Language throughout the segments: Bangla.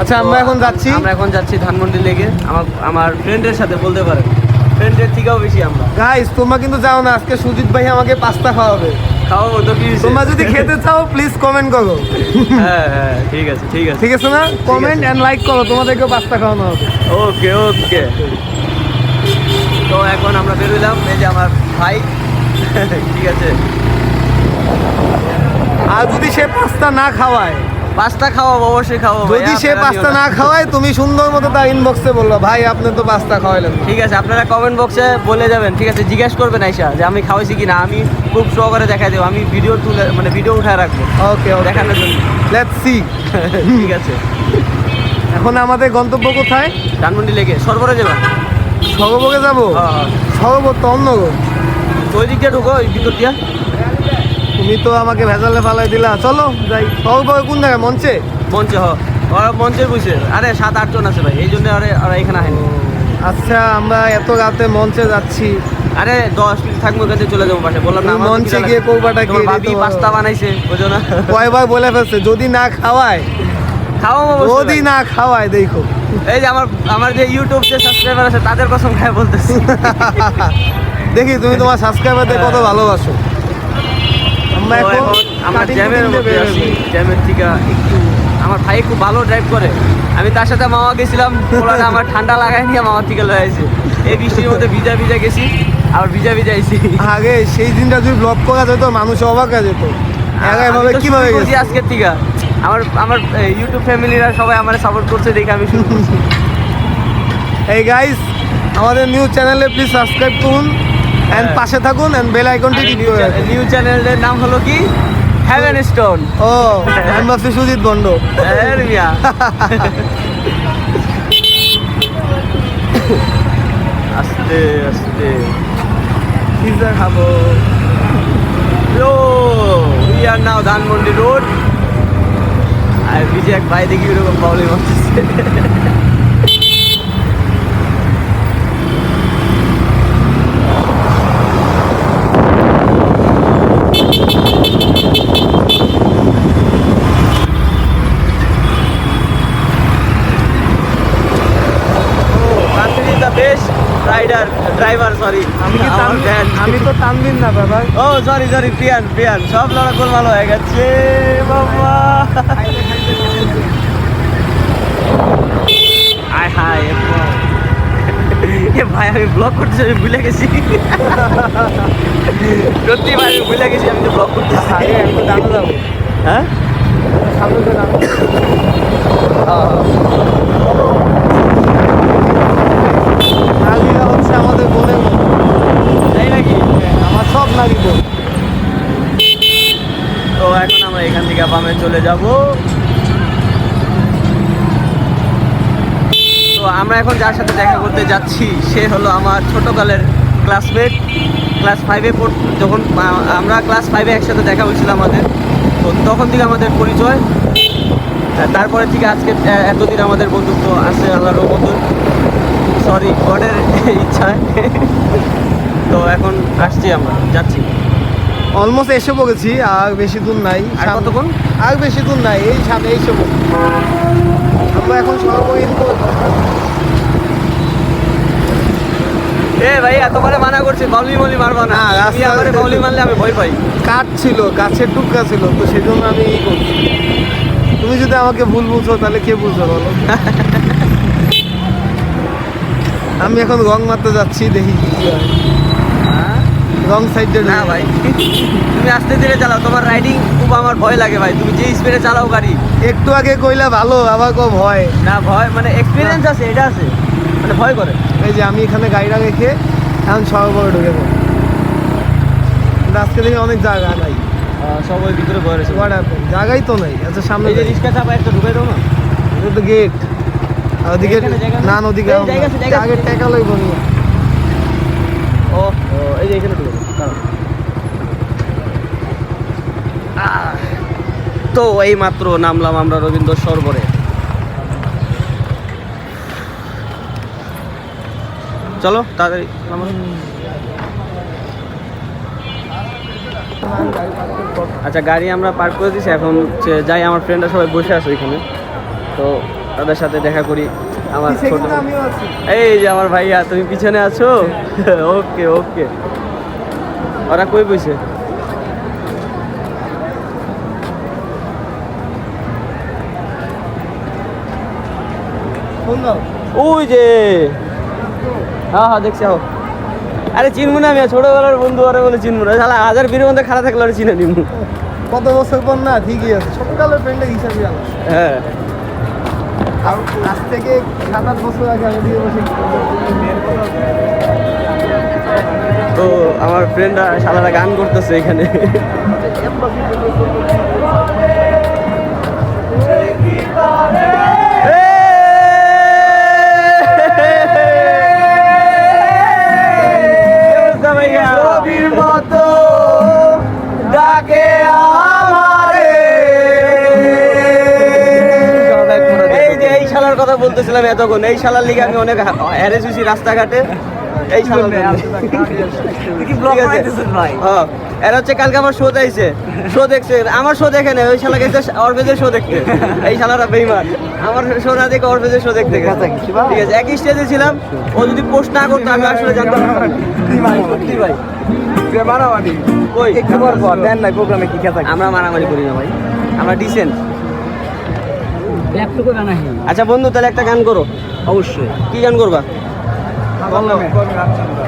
আচ্ছা আমরা এখন যাচ্ছি ধানমন্ডি লেগে আমার ফ্রেন্ডের সাথে বলতে পারেন, ফ্রেন্ডের থেকেও বেশি আমরা। গাইস তোমরা কিন্তু যাও না, আজকে সুজিত ভাই আমাকে পাস্তা খাওয়াবে। খাওয়াবো তো, কি হয়েছে? তোমরা যদি খেতে চাও প্লিজ কমেন্ট করো। হ্যাঁ হ্যাঁ ঠিক আছে ঠিক আছে না, কমেন্ট এন্ড লাইক করো, তোমাদেরকেও পাস্তা খাওয়ানো হবে। ওকে ওকে। তো এখন আমরা বেরোলাম, এই যে আমার ভাই। ঠিক আছে, আর যদি সে পাস্তা না খাওয়ায়, পাস্তা খাওয়াবো, অবশ্যই খাওয়াবো। যদি সে পাস্তা না খাওয়ায় তুমি সুন্দর মতো তার ইনবক্সে বললো ভাই আপনি তো পাস্তা খাওয়াইলেন। ঠিক আছে, আপনারা কমেন্ট বক্সে বলে যাবেন। ঠিক আছে, জিজ্ঞেস করবেন আইসা যে আমি খাওয়াইছি কিনা, আমি খুব সহকারে দেখাই দেবো, আমি ভিডিও তুলে মানে ভিডিও উঠায় রাখবো। ওকে দেখানোর জন্য। Let's see. ঠিক আছে, এখন আমাদের গন্তব্য কোথায়? ধানমন্ডি লেগে সরবরে যাবেন। সর্বভোগে যাবো? সর্বভোগ তো অন্য গো। তো ওই দিক দিয়ে ঢুকো, ওই ভিতর দিয়া। তুমি তো আমাকে ভেজালে ফালাই দিলা, চলো যাই। সর্বভোগে কোন জায়গায়? মঞ্চে? মঞ্চে ওরা মঞ্চের বুঝছে। আরে 7-8 জন আছে ভাই, এই জন্য ওরা এখানে আসেনি। আচ্ছা আমরা এত রাতে মঞ্চে যাচ্ছি, আরে 10 মিনিট থাকবো, কাছে চলে যাবো পাশে। বললাম না, মঞ্চে গিয়ে করবাটা কি? ভাবি পাস্তা বানাইছে, বুঝো না? কয়বার বলে ফেলছে যদি না খাওয়ায়, খাওয়াবো যদি না খাওয়ায় দেখো। এই যে আমার যে ইউটিউব যে সাবস্ক্রাইবার আছে তাদের কসম খায় বলতেছি। দেখি তুমি তোমার সাবস্ক্রাইবারদের কত ভালোবাসো। আমরা জ্যামের মধ্যে আছি, জ্যামের থেকে একটু। আমার ভাই খুব ভালো ড্রাইভ করে, আমি তার সাথে মামা গেছিলাম, ওরা আমার ঠান্ডা লাগাই নিয়ে মামার থেকে লয়ে আসে। এই বৃষ্টির মধ্যে ভিজা গেছি, আবার ভিজা আইছি। আগে সেই দিনটা যদি ব্লগ করা যেত মানুষ অবাক হয়ে যেত। এভাবে কিভাবে গেছি আজকের থেকে আমার ইউটিউব ফ্যামিলিরা সবাই আমার সাপোর্ট করছে দেখে আমি শুরু করছি। এই গাইস আমাদের নিউ চ্যানেলে প্লিজ সাবস্ক্রাইব করুন এন্ড পাশে থাকুন এন্ড বেল আইকনটি টিপ করে রাখুন। নিউ চ্যানেলের নাম হলো কি? Haven stone. ও আমি ভাবছি সুজিত বন্ড। মিয়া আস্তে আস্তে পিৎজা খাবো। We are now Dhanmondi road. আর বিজয় এক ভাই দেখি এরকম প্রবলেম হচ্ছে। ড্রাইভার সরি, আমি তো তানবিন না বাবা। ও সরি প্রিয়ান সব লড়া গোল ভালো হয়ে গেছে বাবা। আয় হায় ভাই, আমি ব্লগ করতেছি, আমি ভুলে গেছি। সত্যি ভাই আমি ভুলে গেছি, আমি তো ব্লগ করতেছি। আমি তো জানো যাবো। হ্যাঁ সামনে তো জানো। নাগিরা হচ্ছে আমাদের বোনের মতো। তাই নাকি? আমার সব নাগি বোন। তো এখন আমরা এখান থেকে বামে চলে যাব। তো আমরা এখন যার সাথে দেখা করতে যাচ্ছি সে হলো আমার ছোটকালের ক্লাসমেট। ক্লাস 5-এ যখন আমরা ক্লাস 5-এ একসাথে দেখা হয়েছিল আমাদের, তো তখন থেকে আমাদের পরিচয়। তারপরে থেকে আজকে এতদিন আমাদের বন্ধুত্ব আছে আল্লাহর রহমতে, সরি গডের ইচ্ছায়। তো এখন আসছি, আমরা যাচ্ছি, অলমোস্ট এসে পড়েছি, আর বেশি দূর নাই। আর কতক্ষণ? আর বেশি দূর নাই, এই সামনে এসে পড়েছি আমরা এখন। এ ভাই এত করে মানা করছে, বাউলি মারবা না। রাস্তায় বাউলি মারলে আমি ভয় পাই। কাঠ ছিল, গাছের টুকরা ছিল, তো সেই জন্য আমি ই করছি। তুমি যদি আমাকে ভুল বুঝো তাহলে কে বুঝো বলো? আমি এখন রং মারতে যাচ্ছি, দেখি কি হয়। রং সাইডে না ভাই, তুমি আস্তে ধীরে চালাও, তোমার রাইডিং খুব আমার ভয় লাগে ভাই। তুমি যে স্পিডে চালাও গাড়ি, একটু আগে কইলা ভালো, আবার কো ভয় না। ভয় মানে এক্সপিরিয়েন্স আছে, এটা আছে, মানে ভয় করে। এই যে আমি এখানে গাড়িটা রেখে এখন সর্বভোগে ঢুকে যাবো। আজকে দেখি অনেক জায়গা নাই, সবাই ভিতরে ভয় রয়েছে। জায়গাই তো নাই। আচ্ছা সামনে এই যে রিক্সা চাপা একটা ঢুকে দাও না, এটা তো গেট। আর ওদিকে না, ওদিকে আগে টেকা লইব নিয়ে। ও এই যে এখানে ঢুকে দাও। তো এই মাত্র নামলাম আমরা রবীন্দ্র সরোবরে। চলো তাড়াতাড়ি। আচ্ছা গাড়ি আমরা পার্ক করে দিয়েছি, এখন যাই। আমার ফ্রেন্ডরা সবাই বসে আছে ওইখানে, তো তাদের সাথে দেখা করি। আমার পিছে ছোট কিন্তু আমিও আছি। এই যে আমার ভাইয়া, তুমি পিছনে আছো? ওকে ওকে। ওরা কই বইছে? ফোন দাও। ওই যে, হ্যাঁ হ্যাঁ দেখছি। আও আরে চিনবো না আমি, ছোটবেলার বন্ধু, আরে বলে চিনবো না, শালা হাজার বীরের মধ্যে খারাপ থাকলে ওরা চিনে নিবো। কত বছর পর না, ঠিকই আছে, ছোটকালের ফ্রেন্ডের হিসাবে আলাদা। হ্যাঁ আর আজ থেকে 7-8 বছর আগে আমি দিয়ে বসে তো আমার ফ্রেন্ডরা শালারা গান করতেছে এখানে। এই যে এই শালার কথা বলতেছিলাম এতক্ষণ, এই শালার লিগে আমি অনেক হ্যারেস হয়েছি রাস্তাঘাটে। এই শালার হ্যাঁ, এরা হচ্ছে কালকে আমার শো দেখছে, শো দেখছে, আমার শো দেখে নেই, ওই শালা গেছে অরবেজের শো দেখতে। এই শালারা বেইমান, আমার শো না দেখে অরবেজের শো দেখতে গেছে। ঠিক আছে, একই স্টেজে ছিলাম, ও যদি পোস্ট না করতো আমি আসলে জানতাম না। সত্যি ভাই, কই আমরা মারামারি করি না ভাই, আমরা ডিসেন্ট। আচ্ছা বন্ধু, তাহলে একটা গান করো। অবশ্যই। কি গান করবা?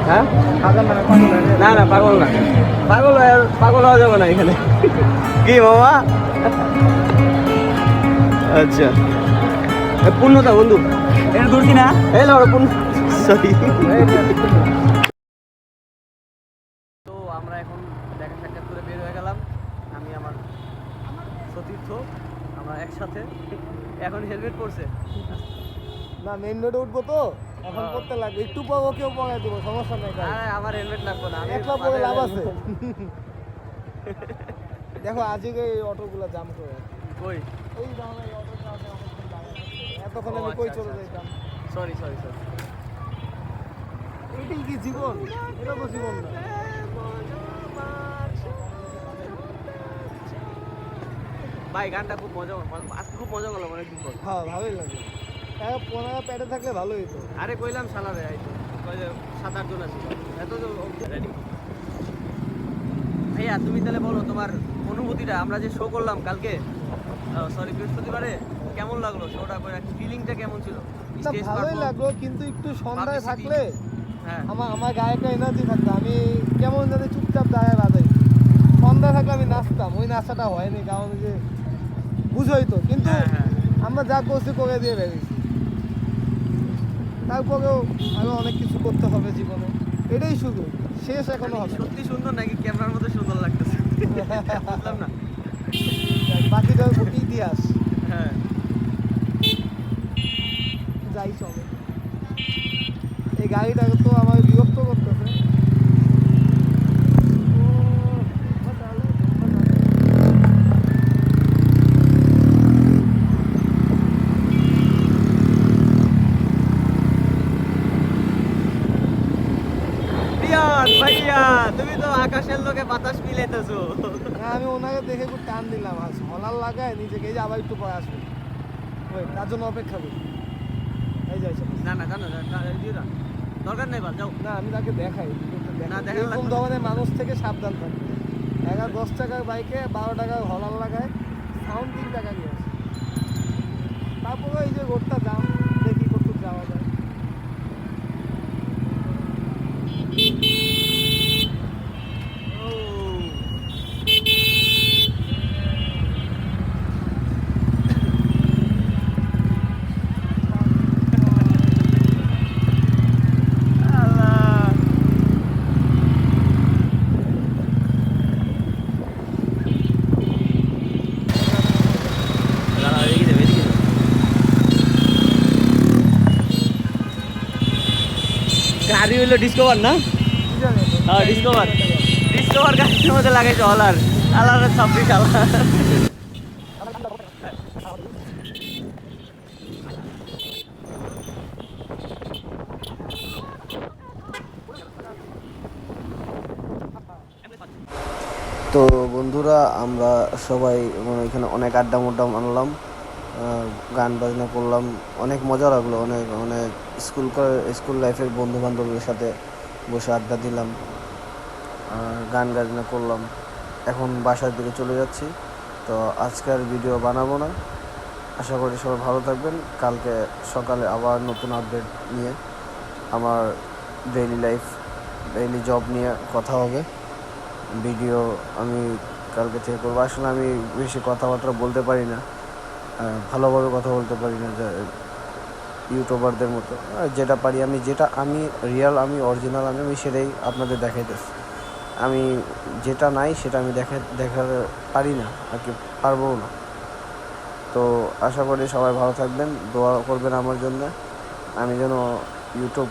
হ্যাঁ না না, পাগল না, পাগল হওয়া যাবে না এখানে। কি মামা? আচ্ছা পূর্ণতা বন্ধু, এটা ধরছি না। এই লো পূর্ণ, সরি। তো আমরা এখন দেখা সাক্ষাৎ করে বের হয়ে গেলাম, আমি আমার সতীর্থ, আমরা একসাথে। এখন হেলমেট পরছে না, মেইন রোডে উঠবো তো, এখন পড়তে লাগবে, একটু পর ওকেও পড়াই দেবো, সমস্যা নেই। আরে আমার হেলমেট লাগবে না, আমি একলা পরে লাভ আছে। দেখো আজকে এই অটোগুলো জাম করে, কই এই ধরনের এই অটোটা আমি অনেকক্ষণ দাঁড়িয়ে আছি। এতক্ষণ আমি কই চলে যাইতাম। Sorry sorry sorry. এটাই কি জীবন? এটা তো জীবন না। ভাই গানটা খুব মজা, আজকে খুব মজা করলাম অনেকদিন পর। হ্যাঁ, ভালোই লাগে। হ্যাঁ, 15 প্যাডে থাকলে ভালোই হতো। আরে কইলাম শালারে, এই তো 7-8 জন আছে, এত রেডি। ভাইয়া তুমি তাহলে বলো তোমার অনুভূতিটা, আমরা যে শো করলাম কালকে, সরি বৃহস্পতিবারে, কেমন লাগলো শোটা করে? ফিলিংটা কেমন ছিল? না, স্টেজ ভালোই পারফর্ম, লাগলো, কিন্তু একটু সন্ধ্যায় Publicity। থাকলে হ্যাঁ আমার গায়ে একটা এনার্জি থাকতো, আমি কেমন জানি চুপচাপ দাঁড়ায় বাজাই। সন্ধ্যায় থাকলে আমি নাচতাম, ওই নাচাটা হয়নি, কারণ ওই যে বুঝোই তো। কিন্তু হ্যাঁ হ্যাঁ। আমরা যা করছি করে দিয়ে বেরিয়েছি। তারপরেও আরো অনেক কিছু করতে হবে জীবনে, এটাই শুধু, শেষ এখনো হবে। সত্যি সুন্দর নাকি ক্যামেরার মধ্যে সুন্দর লাগতেছে? বুঝলাম না। বাকিটা ইতিহাস, হ্যাঁ যাই চলে। এই গাড়িটাকে তো আমার বিরক্ত করতেছে। রিয়ান ভাইয়া, তুমি তো আকাশের লোকে বাতাস মিলাইতেছো। হ্যাঁ, আমি ওনাকে দেখে একটু টান দিলাম, আজ হলার লাগায় নিজেকে, এই যে আবার একটু পরে আসবে, ওই তার জন্য অপেক্ষা করি। এই যাই চলে। না না জানো দিও না, দরকার নেই, বাদ যাও। না, আমি তাকে দেখাই না, দেখানো এরকম লাগবে না। ধরনের মানুষ থেকে সাবধান থাকবে। 10 টাকার বাইকে 12 টাকার হলার লাগায়, সাউন্ড 3 টাকা দিয়ে আসে। তারপরে এই যে রোডটা জাম, দেখি কতটুকু যাওয়া যায়। গাড়ি হইলো ডিসকভার না? কি জানি তো? হ্যাঁ ডিসকভার, ডিসকভার গাড়ির মধ্যে লাগাইছে অলার, আলার 26 আলার। তো বন্ধুরা, আমরা সবাই মানে এখানে অনেক আড্ডা মোড্ডা মারলাম, গান বাজনা করলাম, অনেক মজা লাগলো, অনেক অনেক স্কুল লাইফের বন্ধু বান্ধবের সাথে বসে আড্ডা দিলাম, গান বাজনা করলাম। এখন বাসার দিকে চলে যাচ্ছি, তো আজকের ভিডিও বানাবো না। আশা করি সবাই ভালো থাকবেন। কালকে সকালে আবার নতুন আপডেট নিয়ে আমার ডেইলি জব নিয়ে কথা হবে। ভিডিও আমি কালকে থেকে করবো। আসলে আমি বেশি কথাবার্তা বলতে পারি না, ভালোভাবে কথা বলতে পারি না যে ইউটিউবারদের মতো। যেটা পারি আমি রিয়েল, আমি অরিজিনাল, আমি সেটাই আপনাদের দেখাইতেছি। আমি যেটা নাই সেটা আমি দেখাতে পারি না, আর কি পারবও না। তো আশা করি সবাই ভালো থাকবেন, দোয়া করবেন আমার জন্য, আমি যেন ইউটিউব